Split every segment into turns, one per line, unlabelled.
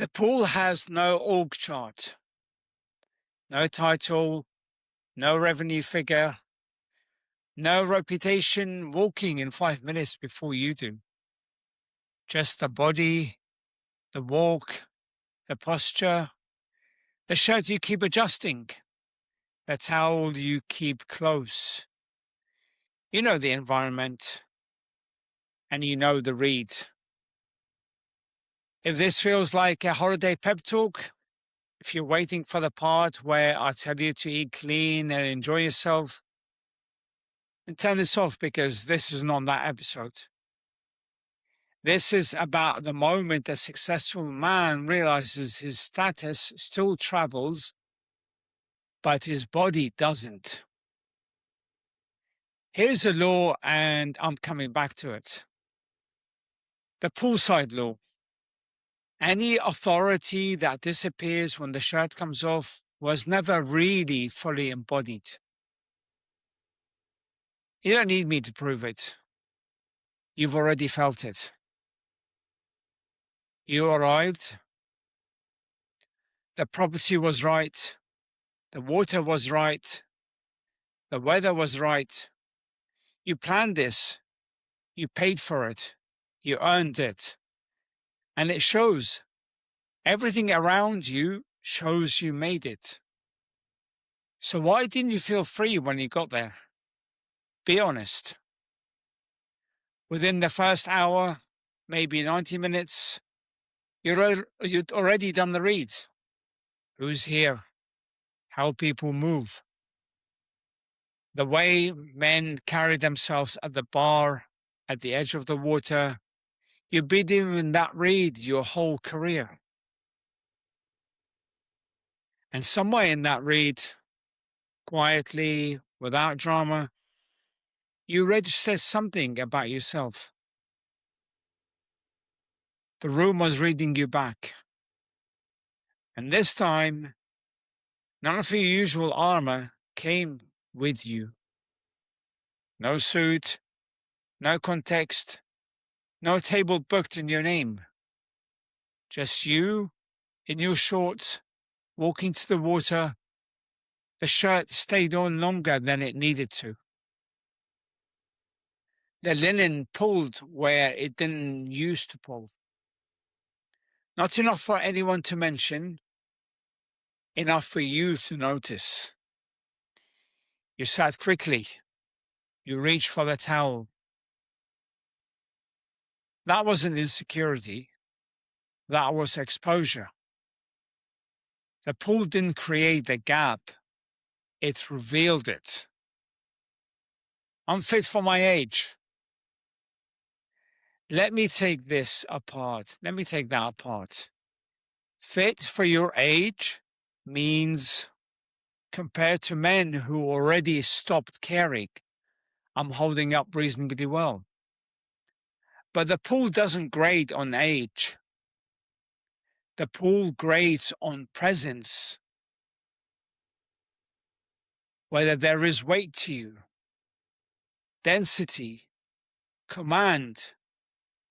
The pool has no org chart, no title, no revenue figure, no reputation walking in 5 minutes before you do. Just the body, the walk, the posture, the shirt you keep adjusting, the towel you keep close. You know the environment, and you know the read. If this feels like a holiday pep talk, if you're waiting for the part where I tell you to eat clean and enjoy yourself, then turn this off, because this is not that episode. This is about the moment a successful man realizes his status still travels, but his body doesn't. Here's a law, and I'm coming back to it. The Poolside Law. Any authority that disappears when the shirt comes off was never really fully embodied. You don't need me to prove it. You've already felt it. You arrived. The property was right. The water was right. The weather was right. You planned this. You paid for it. You earned it. And it shows. Everything around you shows you made it. So why didn't you feel free when you got there? Be honest. Within the first hour, maybe 90 minutes, you'd already done the read. Who's here? How people move. The way men carry themselves at the bar, at the edge of the water. You've been doing that read your whole career. And somewhere in that read, quietly, without drama, you register something about yourself. The room was reading you back. And this time, none of your usual armor came with you. No suit, no context, no table booked in your name. Just you, in your shorts, walking to the water. The shirt stayed on longer than it needed to. The linen pulled where it didn't used to pull. Not enough for anyone to mention, enough for you to notice. You sat quickly. You reached for the towel. That wasn't insecurity. That was exposure. The pool didn't create the gap. It revealed it. Unfit for my age. Let me take this apart. Let me take that apart. Fit for your age means, compared to men who already stopped caring, I'm holding up reasonably well. But the pool doesn't grade on age. The pool grades on presence. Whether there is weight to you, density, command,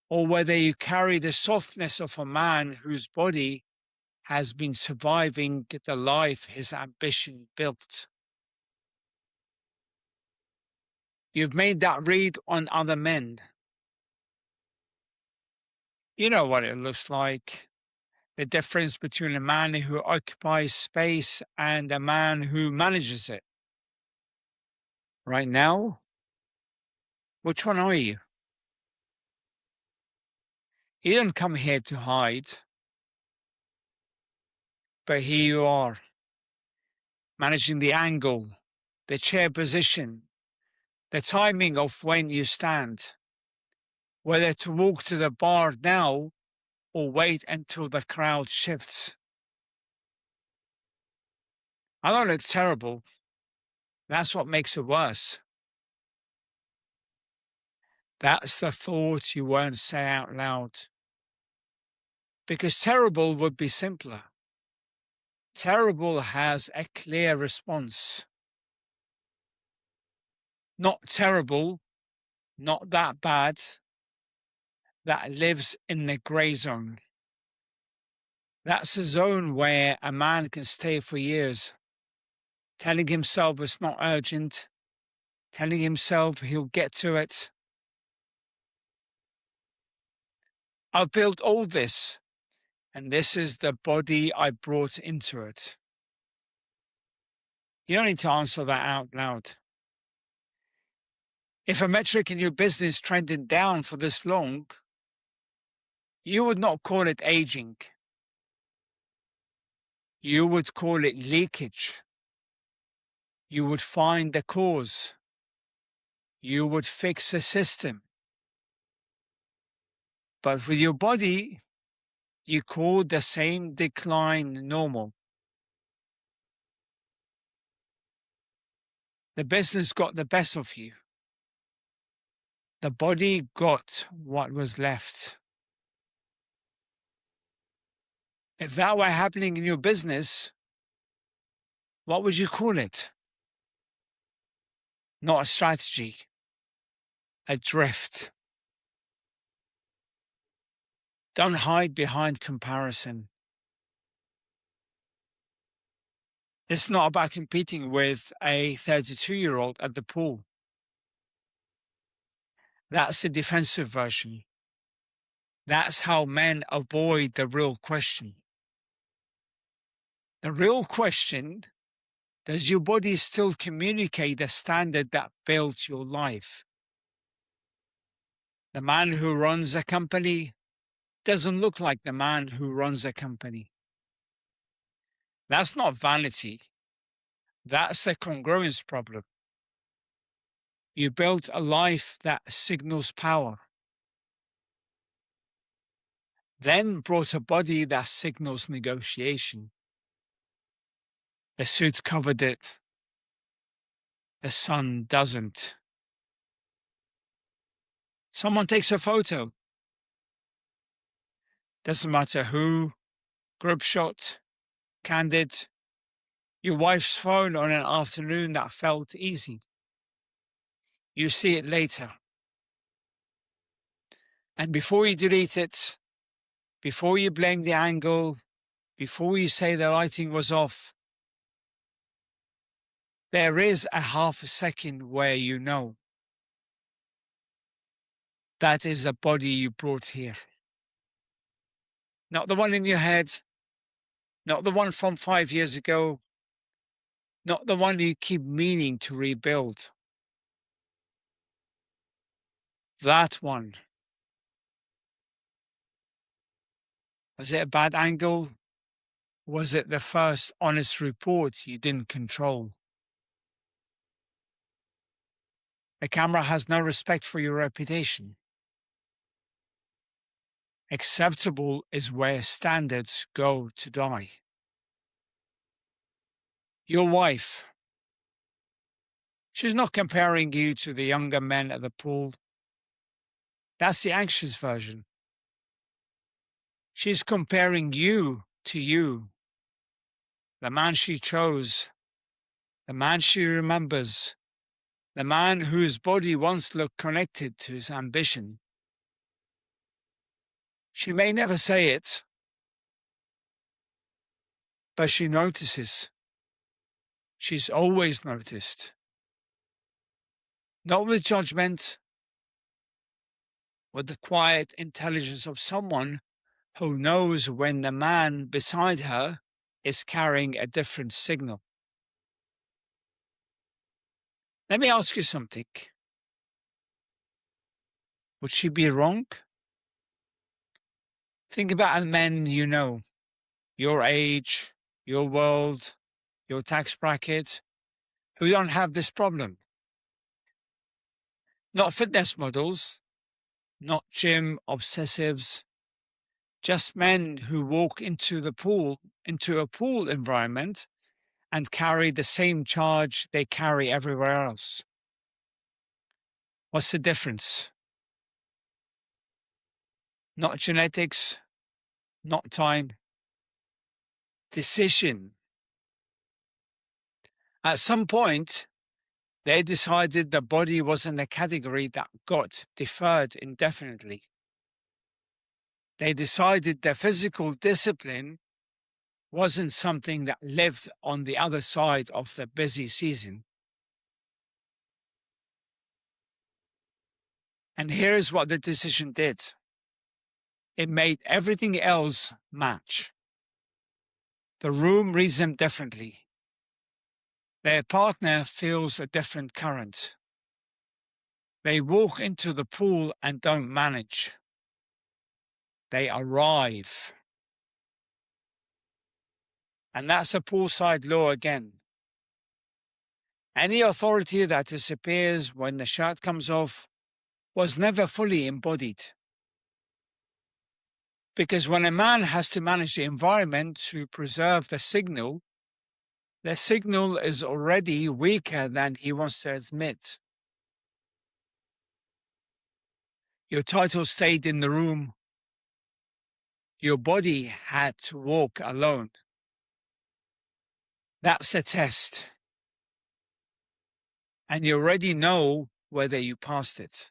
or whether you carry the softness of a man whose body has been surviving the life his ambition built. You've made that read on other men. You know what it looks like. The difference between a man who occupies space and a man who manages it. Right now, which one are you? You didn't come here to hide, but here you are, managing the angle, the chair position, the timing of when you stand, whether to walk to the bar now or wait until the crowd shifts. I don't look terrible. That's what makes it worse. That's the thought you won't say out loud. Because terrible would be simpler. Terrible has a clear response. Not terrible, not that bad, that lives in the grey zone. That's a zone where a man can stay for years, telling himself it's not urgent, telling himself he'll get to it. I've built all this, and this is the body I brought into it. You don't need to answer that out loud. If a metric in your business trended down for this long, you would not call it aging. You would call it leakage. You would find the cause. You would fix a system. But with your body, you call the same decline normal. The business got the best of you. The body got what was left. If that were happening in your business, what would you call it? Not a strategy, a drift. Don't hide behind comparison. It's not about competing with a 32-year-old at the pool. That's the defensive version. That's how men avoid the real question. The real question: does your body still communicate the standard that builds your life? The man who runs a company doesn't look like the man who runs a company. That's not vanity. That's a congruence problem. You built a life that signals power, then brought a body that signals negotiation. The suit covered it. The sun doesn't. Someone takes a photo. Doesn't matter who, group shot, Candid, your wife's phone on an afternoon that felt easy. You see it later. And before you delete it, before you blame the angle, before you say the lighting was off, there is a half a second where you know. That is the body you brought here. Not the one in your head, not the one from 5 years ago, not the one you keep meaning to rebuild. That one. Was it a bad angle? Was it the first honest report you didn't control? The camera has no respect for your reputation. Acceptable is where standards go to die. Your wife. She's not comparing you to the younger men at the pool. That's the anxious version. She's comparing you to you. The man she chose. The man she remembers. The man whose body once looked connected to his ambition. She may never say it, but she notices. She's always noticed. Not with judgment, with the quiet intelligence of someone who knows when the man beside her is carrying a different signal. Let me ask you something. Would she be wrong? Think about the men you know, your age, your world, your tax bracket, who don't have this problem. Not fitness models, not gym obsessives, just men who walk into a pool environment and carry the same charge they carry everywhere else. What's the difference? Not genetics, not time. Decision. At some point, they decided the body was in a category that got deferred indefinitely. They decided the physical discipline wasn't something that lived on the other side of the busy season. And here's what the decision did. It made everything else match. The room reads them differently. Their partner feels a different current. They walk into the pool and don't manage. They arrive. And that's a poolside law again. Any authority that disappears when the shirt comes off was never fully embodied. Because when a man has to manage the environment to preserve the signal is already weaker than he wants to admit. Your title stayed in the room. Your body had to walk alone. That's the test. And you already know whether you passed it.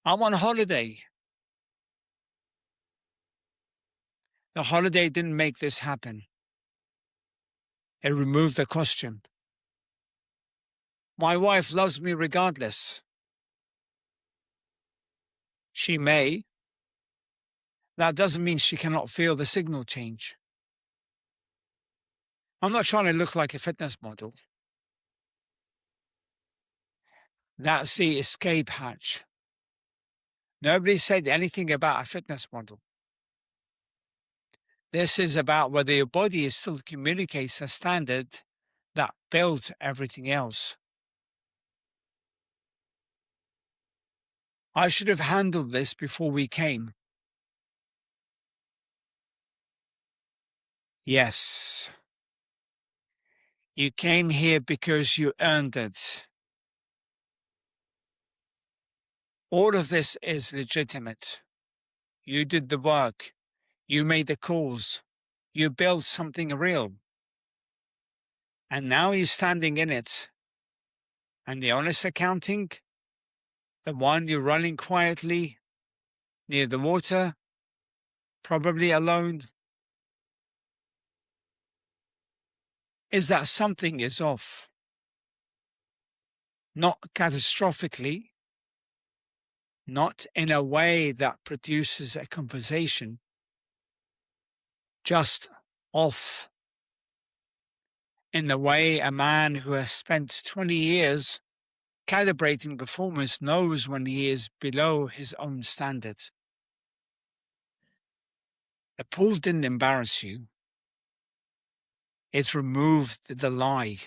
I'm on holiday. The holiday didn't make this happen. It removed the question. My wife loves me regardless. She may. That doesn't mean she cannot feel the signal change. I'm not trying to look like a fitness model. That's the escape hatch. Nobody said anything about a fitness model. This is about whether your body still communicates a standard that builds everything else. I should have handled this before we came. Yes. You came here because you earned it. All of this is legitimate. You did the work. You made the calls. You built something real. And now you're standing in it. And the honest accounting, the one you're running quietly near the water, probably alone, is that something is off. Not catastrophically, not in a way that produces a conversation, just off. In the way a man who has spent 20 years calibrating performance knows when he is below his own standards. The pool didn't embarrass you. It removed the lie.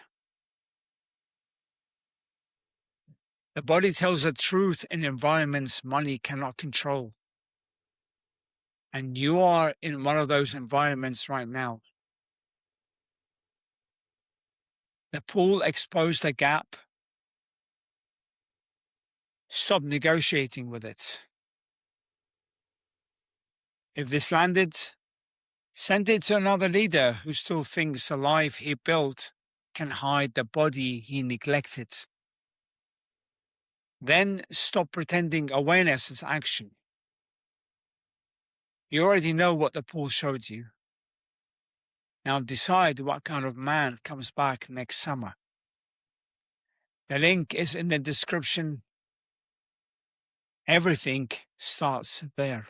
The body tells the truth in environments money cannot control. And you are in one of those environments right now. The pool exposed a gap. Stop negotiating with it. If this landed, send it to another leader who still thinks the life he built can hide the body he neglected. Then stop pretending awareness is action. You already know what the pool showed you. Now decide what kind of man comes back next summer. The link is in the description. Everything starts there.